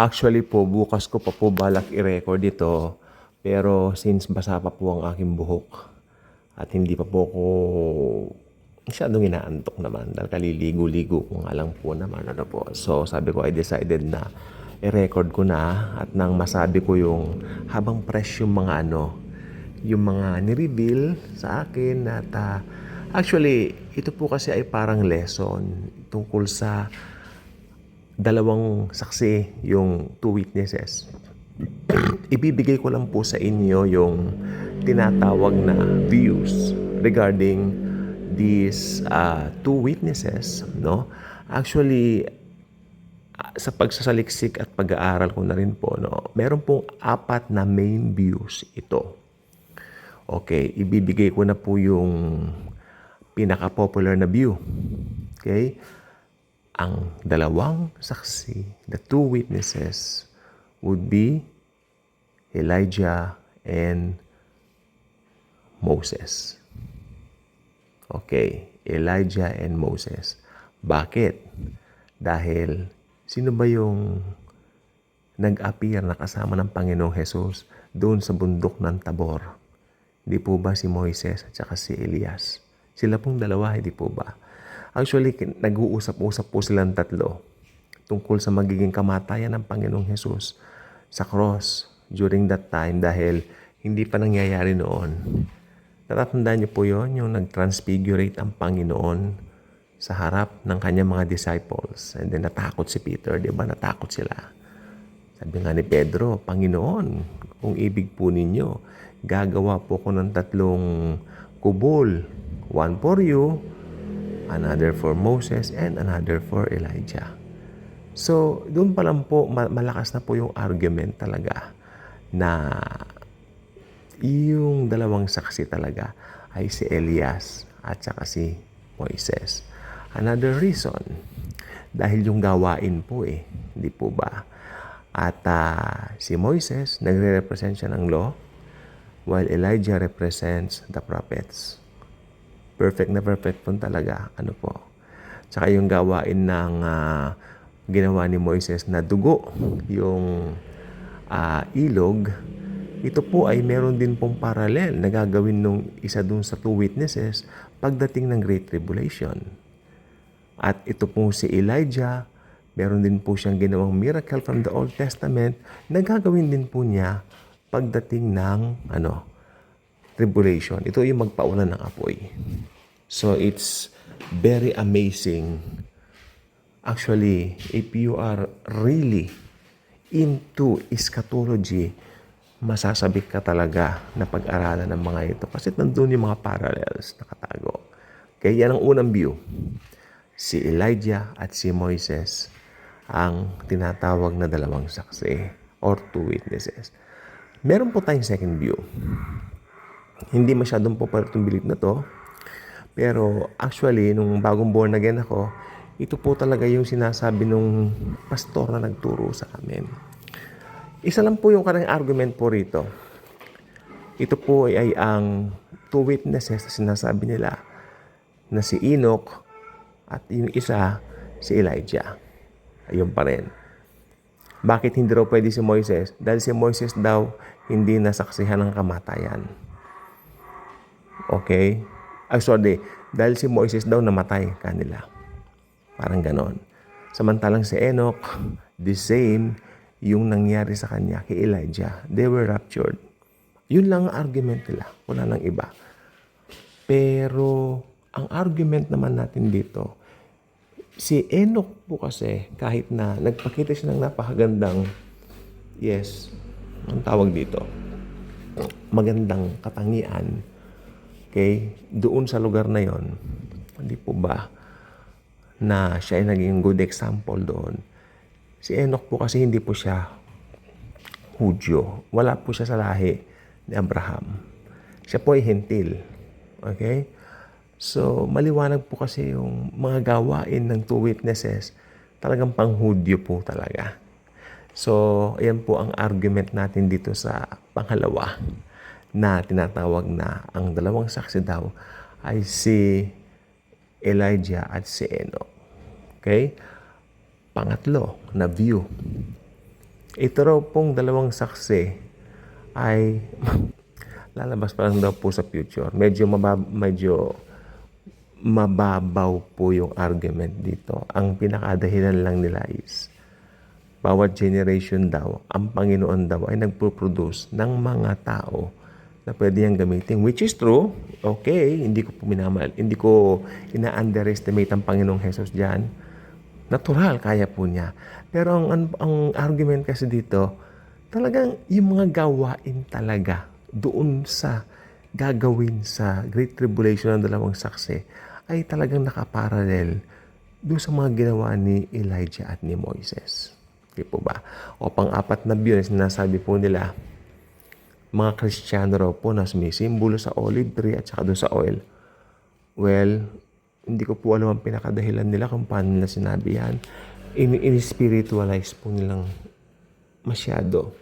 Actually po, bukas ko pa po balak i-record ito. Pero since basa pa po ang aking buhok at hindi pa po ako masyadong inaantok naman dahil kaliligo-ligo ko nga lang po naman. Ano po. So sabi ko, I decided na i-record ko na at nang masabi ko yung habang fresh yung mga yung mga ni-reveal sa akin at actually, ito po kasi ay parang lesson tungkol sa dalawang saksi, yung two witnesses. Ibibigay ko lang po sa inyo yung tinatawag na views regarding these two witnesses, no? Actually, sa pagsasaliksik at pag-aaral ko na rin po, no, meron pong 4 na main views ito. Okay, ibibigay ko na po yung pinaka-popular na view. Okay? Ang dalawang saksi, the two witnesses, would be Elijah and Moses. Okay, Elijah and Moses. Bakit? Dahil sino ba yung nag-appear na kasama ng Panginoong Jesus doon sa bundok ng Tabor? Hindi po ba si Moises at saka si Elias? Sila pong dalawa, hindi po ba? Actually, nag-uusap-usap po silang tatlo tungkol sa magiging kamatayan ng Panginoong Jesus sa cross during that time dahil hindi pa nangyayari noon. Natatandaan niyo po yon, yung nag-transfigurate ang Panginoon sa harap ng kanyang mga disciples. And then natakot si Peter, di ba? Natakot sila. Sabi nga ni Pedro, Panginoon, kung ibig po ninyo, gagawa po ko ng 3 kubol. One for you, another for Moses, and another for Elijah. So, doon pa lang po, malakas na po yung argument talaga na yung dalawang saksi talaga ay si Elias at saka si Moises. Another reason, dahil yung gawain po hindi po ba? At si Moises, nagre-represent siya ng law, while Elijah represents the prophets. Perfect na perfect po talaga. Ano po? Tsaka yung gawain ng ginawa ni Moises na dugo, yung ilog, ito po ay meron din pong parallel na gagawin nung isa dun sa two witnesses pagdating ng Great Tribulation. At ito po si Elijah, meron din po siyang ginawang miracle from the Old Testament na gagawin din po niya pagdating ng tribulation. Ito yung magpauna ng apoy. So it's very amazing. Actually, if you are really into eschatology, masasabik ka talaga na pag-aralan ng mga ito. Kasi nandun yung mga parallels nakatago. Kaya yan ang unang view. Si Elijah at si Moises ang tinatawag na dalawang saksi or two witnesses. Meron po tayong second view. Hindi masyadong popular itong belief na to. Pero actually, nung bagong born again ako, ito po talaga yung sinasabi nung pastor na nagturo sa amin. Isa lang po yung kanang argument po rito. Ito po ay ang two witnesses na sinasabi nila na si Enoch at yung isa, si Elijah. Ayun pa rin. Bakit hindi raw pwede si Moises? Dahil si Moises daw hindi nasaksihan ng kamatayan. Okay? Dahil si Moises daw namatay kanila. Parang ganon. Samantalang si Enoch, the same yung nangyari sa kanya kay Elijah. They were raptured. Yun lang ang argument nila. Wala nang iba. Pero ang argument naman natin dito, si Enoch po kasi kahit na nagpakita siya ng napakagandang, ang tawag dito, magandang katangian, okay, doon sa lugar na yon, hindi po ba na siya ay naging good example doon. Si Enoch po kasi hindi po siya Hudyo. Wala po siya sa lahi ni Abraham. Siya po ay hentil. Okay? So, maliwanag po kasi yung mga gawain ng two witnesses, talagang pang-Hudyo po talaga. So, ayan po ang argument natin dito sa pangalawa na tinatawag na ang dalawang saksi daw ay si Elijah at si Enoch. Okay? Pangatlo na view. Ito raw pong dalawang saksi ay lalabas pa lang daw po sa future. Medyo mababaw po yung argument dito. Ang pinakadahilan lang nila is bawat generation daw, ang Panginoon daw ay nagpo-produce ng mga tao na pwede niyang gamitin, which is true. Okay, hindi ko ina-underestimate ang Panginoong Jesus diyan. Natural, kaya po niya. Pero ang argument kasi dito, talagang yung mga gawain talaga doon sa gagawin sa Great Tribulation ng dalawang saksi ay talagang nakaparallel doon sa mga ginawa ni Elijah at ni Moises. Di po ba? O pang-apat na view na sinasabi po nila, mga Kristiyano raw po na sumisimbolo sa olive tree at saka doon sa oil. Well, hindi ko po alam ang pinakadahilan nila kung paano nila sinabi yan. In-spiritualize po nilang masyado.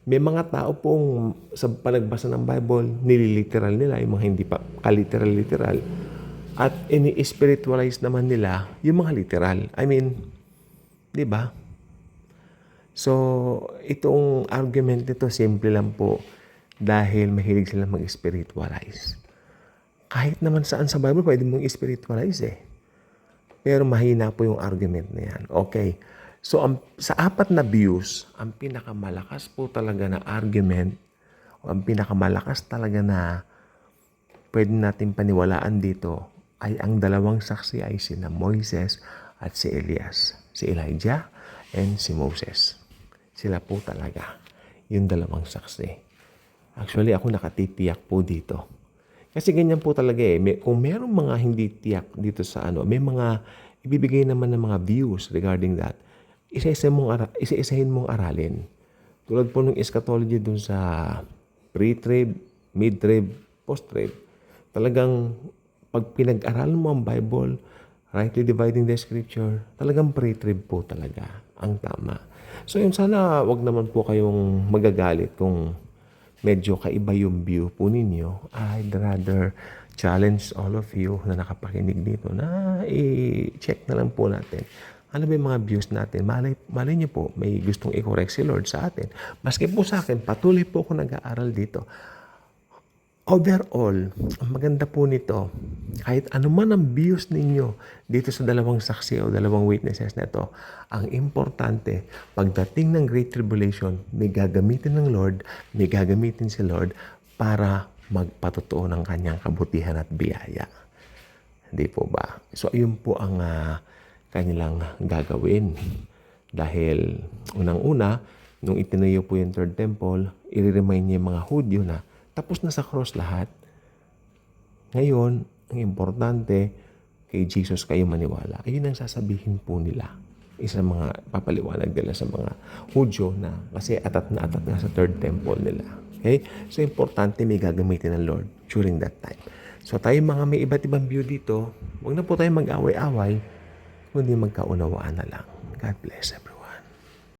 May mga tao pong sa panagbasa ng Bible, nililiteral nila, yung mga hindi pa kaliteral-literal. At ini-spiritualize naman nila yung mga literal. I mean, di ba? So, itong argument nito, simple lang po dahil mahilig sila mag-spiritualize. Kahit naman saan sa Bible, pwede mong spiritualize eh. Pero mahina po yung argument na yan. Okay. So, sa apat na views, ang pinakamalakas po talaga na argument, o ang pinakamalakas talaga na pwede natin paniwalaan dito, ay ang dalawang saksi ay sina Moises at si Elias. Si Elijah and si Moses. Sila po talaga yung dalawang saksi. Actually, ako nakatitiyak po dito. Kasi ganyan po talaga eh. Kung merong mga hindi tiyak dito sa may mga ibibigay naman ng mga views regarding that. Isa-isahin mong aralin. Tulad po ng eschatology dun sa pre-trib, mid-trib, post-trib. Talagang pag pinag-aralan mo ang Bible, rightly dividing the scripture, talagang pre-trib po talaga ang tama. So yun, sana wag naman po kayong magagalit kung medyo kaiba yung view po ninyo. I'd rather challenge all of you na nakapakinig dito na i-check na lang po natin. Ano ba yung mga views natin? Malay niyo po, may gustong i-correct si Lord sa atin. Maski po sa akin, patuloy po ako nag-aaral dito. Overall, ang maganda po nito, kahit ano man ang views ninyo dito sa dalawang saksi o dalawang witnesses na ito, ang importante, pagdating ng Great Tribulation, may gagamitin ng Lord, may gagamitin si Lord para magpatotoo ng kanyang kabutihan at biyaya. Hindi po ba? So, ayun po ang kanilang gagawin. Dahil unang-una, nung itinayo po yung Third Temple, i-remind niya yung mga Hudyo na tapos na sa cross lahat. Ngayon, ang importante, kay Jesus kayo maniwala. Ayun ang sasabihin po nila. Isa mga papaliwanag nila sa mga Hudyo na kasi atat na sa Third Temple nila. Okay? So, importante may gagamitin ng Lord during that time. So, tayo mga may iba't ibang view dito, huwag na po tayo mag-away-away, kundi magkaunawaan na lang. God bless everyone.